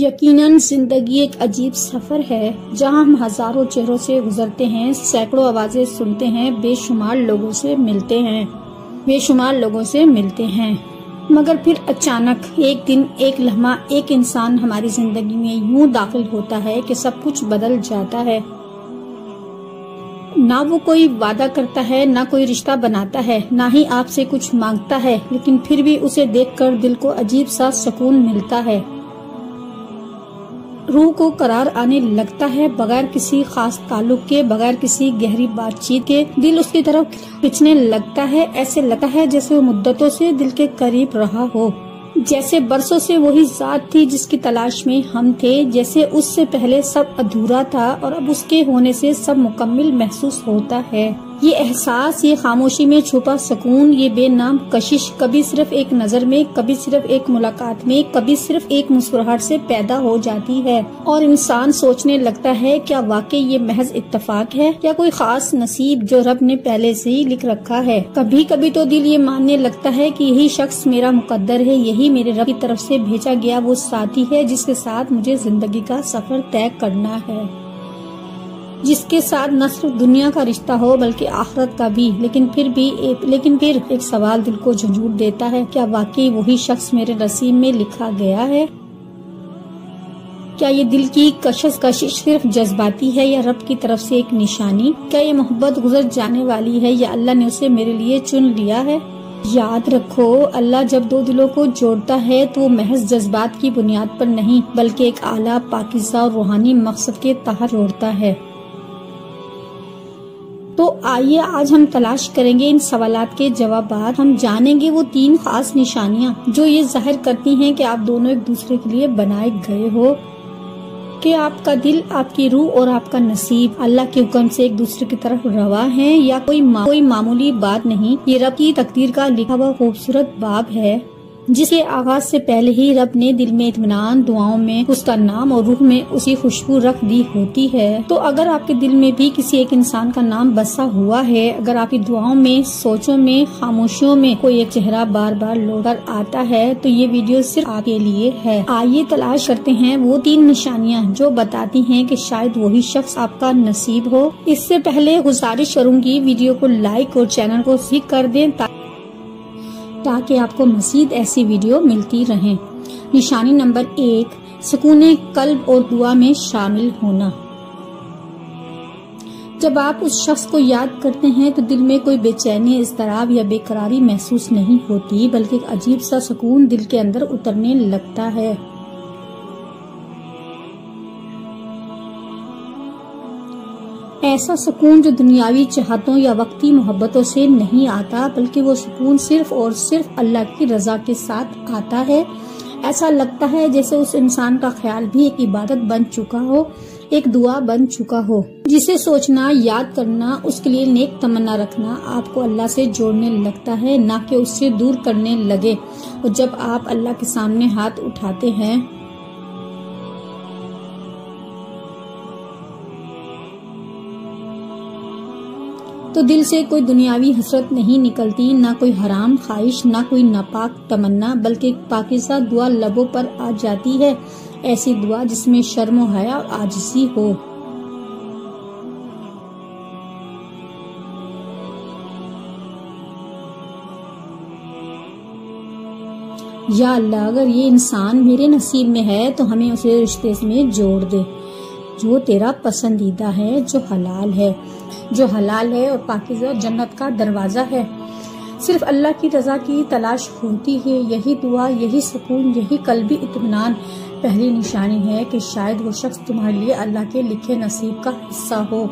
یقیناً زندگی ایک عجیب سفر ہے جہاں ہم ہزاروں چہروں سے گزرتے ہیں، سینکڑوں آوازیں سنتے ہیں، بے شمار لوگوں سے ملتے ہیں، مگر پھر اچانک ایک دن، ایک لمحہ، ایک انسان ہماری زندگی میں یوں داخل ہوتا ہے کہ سب کچھ بدل جاتا ہے۔ نہ وہ کوئی وعدہ کرتا ہے، نہ کوئی رشتہ بناتا ہے، نہ ہی آپ سے کچھ مانگتا ہے، لیکن پھر بھی اسے دیکھ کر دل کو عجیب سا سکون ملتا ہے، روح کو قرار آنے لگتا ہے۔ بغیر کسی خاص تعلق کے، بغیر کسی گہری بات چیت کے دل اس کی طرف کھنچنے لگتا ہے۔ ایسے لگتا ہے جیسے وہ مدتوں سے دل کے قریب رہا ہو، جیسے برسوں سے وہی ذات تھی جس کی تلاش میں ہم تھے، جیسے اس سے پہلے سب ادھورا تھا اور اب اس کے ہونے سے سب مکمل محسوس ہوتا ہے۔ یہ احساس، یہ خاموشی میں چھپا سکون، یہ بے نام کشش، کبھی صرف ایک نظر میں، کبھی صرف ایک ملاقات میں، کبھی صرف ایک مسکراہٹ سے پیدا ہو جاتی ہے، اور انسان سوچنے لگتا ہے کیا واقعی یہ محض اتفاق ہے یا کوئی خاص نصیب جو رب نے پہلے سے ہی لکھ رکھا ہے۔ کبھی کبھی تو دل یہ ماننے لگتا ہے کہ یہی شخص میرا مقدر ہے، یہی میرے رب کی طرف سے بھیجا گیا وہ ساتھی ہے جس کے ساتھ مجھے زندگی کا سفر طے کرنا ہے، جس کے ساتھ نہ صرف دنیا کا رشتہ ہو بلکہ آخرت کا بھی۔ لیکن پھر ایک سوال دل کو جھنجھوڑ دیتا ہے، کیا واقعی وہی شخص میرے نصیب میں لکھا گیا ہے؟ کیا یہ دل کی کشش صرف جذباتی ہے یا رب کی طرف سے ایک نشانی؟ کیا یہ محبت گزر جانے والی ہے یا اللہ نے اسے میرے لیے چن لیا ہے؟ یاد رکھو، اللہ جب دو دلوں کو جوڑتا ہے تو وہ محض جذبات کی بنیاد پر نہیں بلکہ ایک اعلیٰ، پاکیزہ اور روحانی مقصد کے تحت جوڑتا ہے۔ تو آئیے آج ہم تلاش کریں گے ان سوالات کے جوابات۔ ہم جانیں گے وہ 3 خاص نشانیاں جو یہ ظاہر کرتی ہیں کہ آپ دونوں ایک دوسرے کے لیے بنائے گئے ہو، کہ آپ کا دل، آپ کی روح اور آپ کا نصیب اللہ کے حکم سے ایک دوسرے کی طرف رواں ہیں، یا کوئی معمولی بات نہیں، یہ رب کی تقدیر کا لکھا ہوا خوبصورت باب ہے جس کے آغاز سے پہلے ہی رب نے دل میں اطمینان، دعاؤں میں اس کا نام اور روح میں اسی خوشبو رکھ دی ہوتی ہے۔ تو اگر آپ کے دل میں بھی کسی ایک انسان کا نام بسا ہوا ہے، اگر آپ کی دعاؤں میں، سوچوں میں، خاموشیوں میں کوئی ایک چہرہ بار بار لوٹ کر آتا ہے تو یہ ویڈیو صرف آپ کے لیے ہے۔ آئیے تلاش کرتے ہیں وہ 3 نشانیاں جو بتاتی ہیں کہ شاید وہی شخص آپ کا نصیب ہو۔ اس سے پہلے گزارش کروں گی ویڈیو کو لائک اور چینل کو سبسکرائب کر دیں تاکہ آپ کو مزید ایسی ویڈیو ملتی رہیں۔ نشانی نمبر 1، سکون قلب اور دعا میں شامل ہونا۔ جب آپ اس شخص کو یاد کرتے ہیں تو دل میں کوئی بے چینی، اضطراب یا بے قراری محسوس نہیں ہوتی بلکہ ایک عجیب سا سکون دل کے اندر اترنے لگتا ہے۔ ایسا سکون جو دنیاوی چاہتوں یا وقتی محبتوں سے نہیں آتا بلکہ وہ سکون صرف اور صرف اللہ کی رضا کے ساتھ آتا ہے۔ ایسا لگتا ہے جیسے اس انسان کا خیال بھی ایک عبادت بن چکا ہو، ایک دعا بن چکا ہو جسے سوچنا، یاد کرنا، اس کے لیے نیک تمنا رکھنا آپ کو اللہ سے جوڑنے لگتا ہے، نہ کہ اس سے دور کرنے لگے۔ اور جب آپ اللہ کے سامنے ہاتھ اٹھاتے ہیں تو دل سے کوئی دنیاوی حسرت نہیں نکلتی، نہ کوئی حرام خواہش، نہ کوئی ناپاک تمنا، بلکہ ایک پاکیزہ دعا لبوں پر آ جاتی ہے، ایسی دعا جس میں شرم و حیا اور عاجزی ہو۔ یا اللہ، اگر یہ انسان میرے نصیب میں ہے تو ہمیں اسے رشتے میں جوڑ دے جو تیرا پسندیدہ ہے، جو حلال ہے اور پاکیزہ جنت کا دروازہ ہے۔ صرف اللہ کی رضا کی تلاش ہوتی ہے۔ یہی دعا، یہی سکون، یہی قلبی اطمینان پہلی نشانی ہے کہ شاید وہ شخص تمہارے لیے اللہ کے لکھے نصیب کا حصہ ہو۔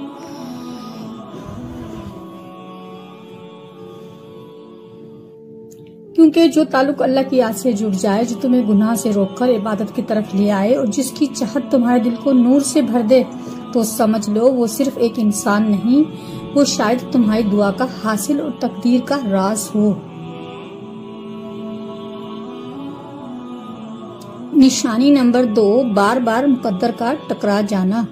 کیونکہ جو تعلق اللہ کی یاد سے جڑ جائے، جو تمہیں گناہ سے روک کر عبادت کی طرف لے آئے اور جس کی چاہت تمہارے دل کو نور سے بھر دے، تو سمجھ لو وہ صرف ایک انسان نہیں، وہ شاید تمہاری دعا کا حاصل اور تقدیر کا راز ہو۔ نشانی نمبر 2، بار بار مقدر کا ٹکرا جانا۔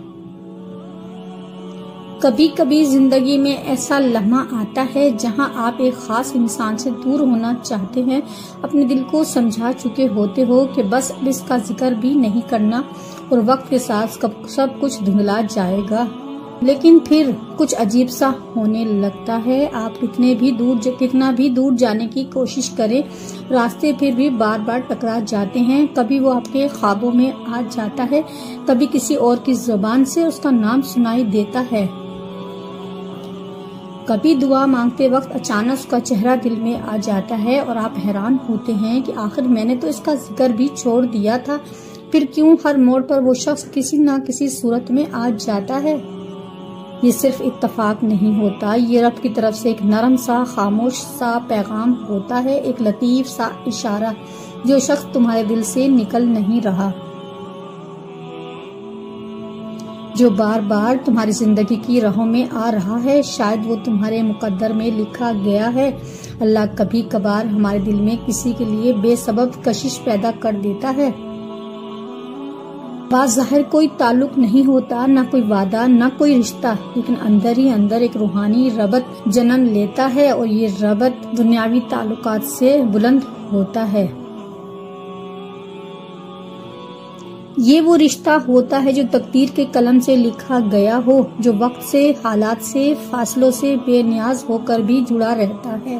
کبھی کبھی زندگی میں ایسا لمحہ آتا ہے جہاں آپ ایک خاص انسان سے دور ہونا چاہتے ہیں، اپنے دل کو سمجھا چکے ہوتے ہو کہ بس اب اس کا ذکر بھی نہیں کرنا اور وقت کے ساتھ سب کچھ دھندلا جائے گا، لیکن پھر کچھ عجیب سا ہونے لگتا ہے۔ آپ کتنا بھی دور جانے کی کوشش کریں، راستے پھر بھی بار بار ٹکرا جاتے ہیں۔ کبھی وہ آپ کے خوابوں میں آ جاتا ہے، کبھی کسی اور کی زبان سے اس کا نام سنائی دیتا ہے، کبھی دعا مانگتے وقت اچانک اس کا چہرہ دل میں آ جاتا ہے اور آپ حیران ہوتے ہیں کہ آخر میں نے تو اس کا ذکر بھی چھوڑ دیا تھا، پھر کیوں ہر موڑ پر وہ شخص کسی نہ کسی صورت میں آ جاتا ہے۔ یہ صرف اتفاق نہیں ہوتا، یہ رب کی طرف سے ایک نرم سا خاموش سا پیغام ہوتا ہے، ایک لطیف سا اشارہ جو شخص تمہارے دل سے نکل نہیں رہا، جو بار بار تمہاری زندگی کی راہوں میں آ رہا ہے۔ شاید وہ تمہارے مقدر میں لکھا گیا ہے۔ اللہ کبھی کبھار ہمارے دل میں کسی کے لیے بے سبب کشش پیدا کر دیتا ہے۔ بظاہر کوئی تعلق نہیں ہوتا، نہ کوئی وعدہ، نہ کوئی رشتہ، لیکن اندر ہی اندر ایک روحانی ربط جنم لیتا ہے اور یہ ربط دنیاوی تعلقات سے بلند ہوتا ہے۔ یہ وہ رشتہ ہوتا ہے جو تقدیر کے قلم سے لکھا گیا ہو، جو وقت سے، حالات سے، فاصلوں سے بے نیاز ہو کر بھی جڑا رہتا ہے۔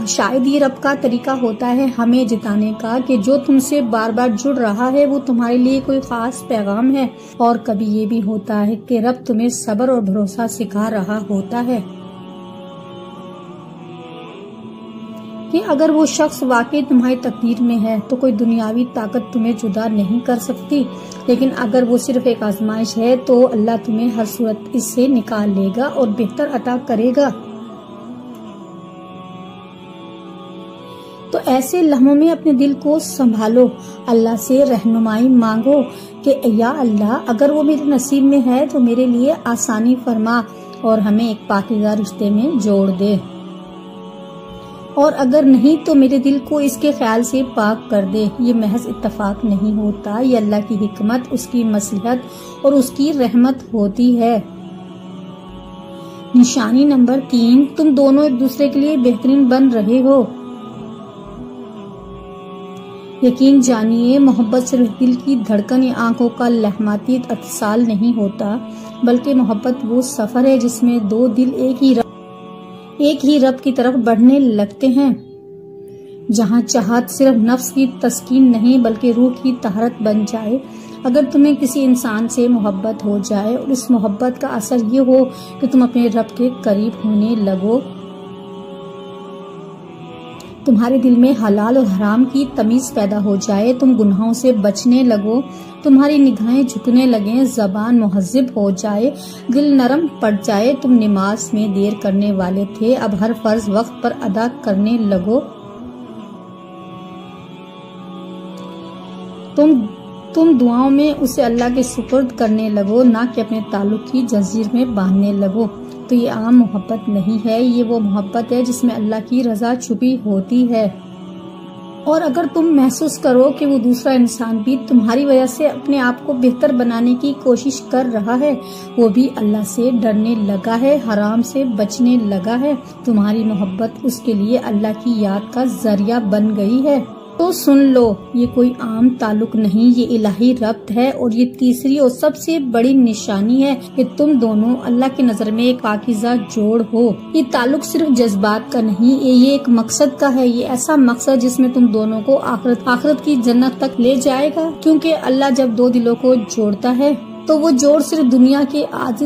شاید یہ رب کا طریقہ ہوتا ہے ہمیں جتانے کا کہ جو تم سے بار بار جڑ رہا ہے وہ تمہارے لیے کوئی خاص پیغام ہے، اور کبھی یہ بھی ہوتا ہے کہ رب تمہیں صبر اور بھروسہ سکھا رہا ہوتا ہے کہ اگر وہ شخص واقعی تمہاری تقدیر میں ہے تو کوئی دنیاوی طاقت تمہیں جدا نہیں کر سکتی، لیکن اگر وہ صرف ایک آزمائش ہے تو اللہ تمہیں ہر صورت اس سے نکال لے گا اور بہتر عطا کرے گا۔ تو ایسے لمحوں میں اپنے دل کو سنبھالو، اللہ سے رہنمائی مانگو کہ یا اللہ اگر وہ میرے نصیب میں ہے تو میرے لیے آسانی فرما اور ہمیں ایک پاکیزہ رشتے میں جوڑ دے، اور اگر نہیں تو میرے دل کو اس کے خیال سے پاک کر دے۔ یہ محض اتفاق نہیں ہوتا، یہ اللہ کی حکمت، اس کی مصلحت اور اس کی رحمت ہوتی ہے۔ نشانی نمبر 3، تم دونوں ایک دوسرے کے لیے بہترین بن رہے ہو۔ یقین جانیے، محبت صرف دل کی دھڑکن یا آنکھوں کا لہماتی اتصال نہیں ہوتا، بلکہ محبت وہ سفر ہے جس میں دو دل ایک ہی رب کی طرف بڑھنے لگتے ہیں، جہاں چاہت صرف نفس کی تسکین نہیں بلکہ روح کی طہارت بن جائے۔ اگر تمہیں کسی انسان سے محبت ہو جائے اور اس محبت کا اثر یہ ہو کہ تم اپنے رب کے قریب ہونے لگو، تمہارے دل میں حلال اور حرام کی تمیز پیدا ہو جائے، تم گناہوں سے بچنے لگو، تمہاری نگاہیں جھکنے لگیں، زبان مہذب ہو جائے، دل نرم پڑ جائے، تم نماز میں دیر کرنے والے تھے اب ہر فرض وقت پر ادا کرنے لگو، تم دعاؤں میں اسے اللہ کے سپرد کرنے لگو، نہ کہ اپنے تعلق کی جنجیر میں باندھنے لگو، تو یہ عام محبت نہیں ہے، یہ وہ محبت ہے جس میں اللہ کی رضا چھپی ہوتی ہے۔ اور اگر تم محسوس کرو کہ وہ دوسرا انسان بھی تمہاری وجہ سے اپنے آپ کو بہتر بنانے کی کوشش کر رہا ہے، وہ بھی اللہ سے ڈرنے لگا ہے، حرام سے بچنے لگا ہے، تمہاری محبت اس کے لیے اللہ کی یاد کا ذریعہ بن گئی ہے، تو سن لو، یہ کوئی عام تعلق نہیں، یہ الہی ربط ہے، اور یہ تیسری اور سب سے بڑی نشانی ہے کہ تم دونوں اللہ کی نظر میں ایک پاکیزہ جوڑ ہو۔ یہ تعلق صرف جذبات کا نہیں، یہ ایک مقصد کا ہے، یہ ایسا مقصد جس میں تم دونوں کو آخرت کی جنت تک لے جائے گا، کیونکہ اللہ جب دو دلوں کو جوڑتا ہے تو وہ جوڑ صرف دنیا کے عارضی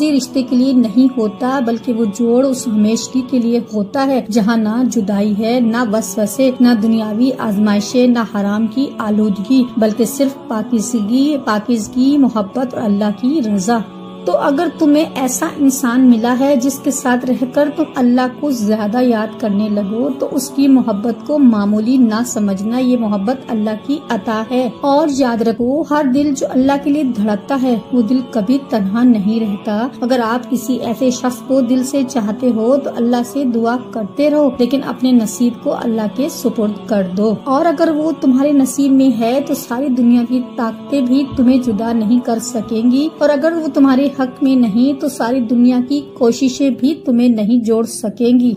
رشتے کے لیے نہیں ہوتا، بلکہ وہ جوڑ اس ہمیشگی کے لیے ہوتا ہے جہاں نہ جدائی ہے، نہ وسوسے، نہ دنیاوی آزمائشیں، نہ حرام کی آلودگی، بلکہ صرف پاکیزگی، محبت اور اللہ کی رضا۔ تو اگر تمہیں ایسا انسان ملا ہے جس کے ساتھ رہ کر تم اللہ کو زیادہ یاد کرنے لگو تو اس کی محبت کو معمولی نہ سمجھنا، یہ محبت اللہ کی عطا ہے۔ اور یاد رکھو، ہر دل جو اللہ کے لیے دھڑکتا ہے وہ دل کبھی تنہا نہیں رہتا۔ اگر آپ کسی ایسے شخص کو دل سے چاہتے ہو تو اللہ سے دعا کرتے رہو، لیکن اپنے نصیب کو اللہ کے سپرد کر دو۔ اور اگر وہ تمہارے نصیب میں ہے تو ساری دنیا کی طاقتیں بھی تمہیں جدا نہیں کر سکیں گی، اور اگر وہ تمہارے حق میں نہیں تو ساری دنیا کی کوششیں بھی تمہیں نہیں جوڑ سکیں گی۔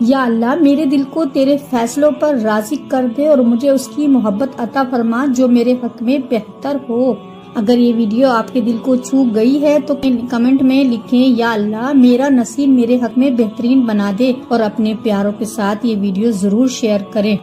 یا اللہ، میرے دل کو تیرے فیصلوں پر راضی کر دے اور مجھے اس کی محبت عطا فرما جو میرے حق میں بہتر ہو۔ اگر یہ ویڈیو آپ کے دل کو چھو گئی ہے تو کمنٹ میں لکھیں، یا اللہ میرا نصیب میرے حق میں بہترین بنا دے، اور اپنے پیاروں کے ساتھ یہ ویڈیو ضرور شیئر کریں۔